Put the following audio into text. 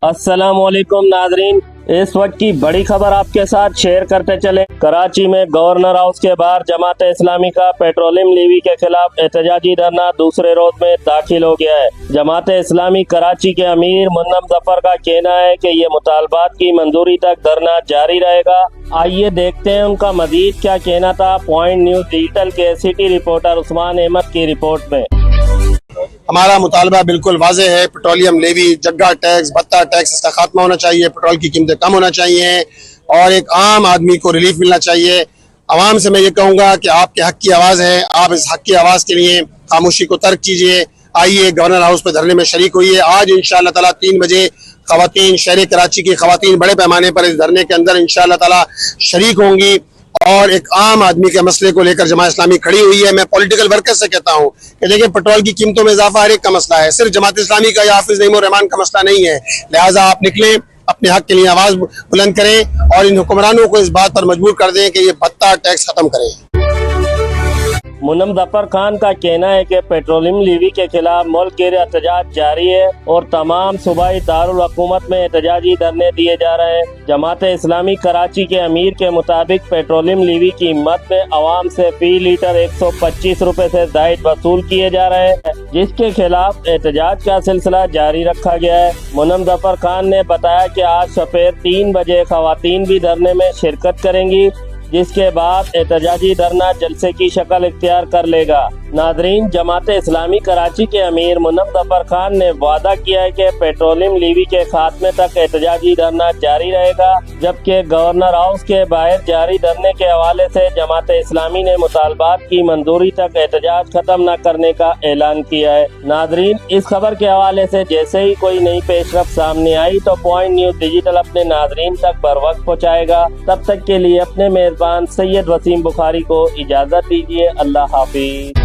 अस्सलामुअलैकुम नाजरीन, इस वक्त की बड़ी खबर आपके साथ शेयर करते चले। कराची में गवर्नर हाउस के बाहर जमात इस्लामी का पेट्रोलियम लीवी के खिलाफ एहतजाजी धरना दूसरे रोज में दाखिल हो गया है। जमात इस्लामी कराची के अमीर मुन्नम जफर का कहना है कि ये मुतालबात की मंजूरी तक धरना जारी रहेगा। आइए देखते हैं उनका मजीद क्या कहना था। पॉइंट न्यूज डिजिटल के सिटी रिपोर्टर उस्मान अहमद की रिपोर्ट में। हमारा मुतालबा बिल्कुल वाज़े है। पेट्रोलियम लेवी, जग्गा टैक्स, भत्ता टैक्स, इसका खात्मा होना चाहिए। पेट्रोल की कीमतें कम होना चाहिए और एक आम आदमी को रिलीफ मिलना चाहिए। आवाम से मैं ये कहूँगा कि आपके हक की आवाज़ है, आप इस हक की आवाज़ के लिए खामोशी को तर्क कीजिए। आइए गवर्नर हाउस पर धरने में शरीक होइए। आज इंशाअल्लाह ताला 3 बजे ख़वातीन, शहर कराची की ख़वातीन बड़े पैमाने पर इस धरने के अंदर इंशाअल्लाह ताला शरीक होंगी और एक आम आदमी के मसले को लेकर जमात इस्लामी खड़ी हुई है। मैं पॉलिटिकल वर्कर से कहता हूँ कि देखिए, पेट्रोल की कीमतों में इजाफा हर एक का मसला है, सिर्फ जमात इस्लामी का या हाफिज नईम उर रहमान का मसला नहीं है। लिहाजा आप निकलें, अपने हक के लिए आवाज बुलंद करें और इन हुक्मरानों को इस बात पर मजबूर कर दें कि ये भत्ता टैक्स खत्म करें। मुन्नम जफर खान का कहना है कि पेट्रोलियम लीवी के खिलाफ मुल्क के एहतजाज जारी है और तमाम सूबाई दारुल हुकूमत में एहतजाजी धरने दिए जा रहे हैं। जमात इस्लामी कराची के अमीर के मुताबिक पेट्रोलियम लीवी की कीमत में आवाम से फी लीटर 125 रुपए से जायद वसूल किए जा रहे हैं, जिसके खिलाफ एहतजाज का सिलसिला जारी रखा गया है। मुन्नम जफर खान ने बताया कि आज सवेर 3 बजे खवातीन भी धरने में शिरकत करेंगी, जिसके बाद एहतजाजी धरना जलसे की शक्ल इख्तियार कर लेगा। नाजरीन, जमात इस्लामी कराची के अमीर मुन्नम जफर खान ने वादा किया है कि पेट्रोलियम लीवी के खात्मे तक एहतजाजी धरना जारी रहेगा, जबकि गवर्नर हाउस के बाहर जारी धरने के हवाले से जमात इस्लामी ने मुतालबात की मंजूरी तक एहतजाज खत्म न करने का ऐलान किया है। नाजरीन, इस खबर के हवाले से जैसे ही कोई नई पेशरफ सामने आई तो पॉइंट न्यूज डिजिटल अपने नाजरीन तक बर वक्त पहुँचाएगा। तब तक के लिए अपने मेजबान सैयद वसीम बुखारी को इजाजत दीजिए। अल्लाह हाफिज।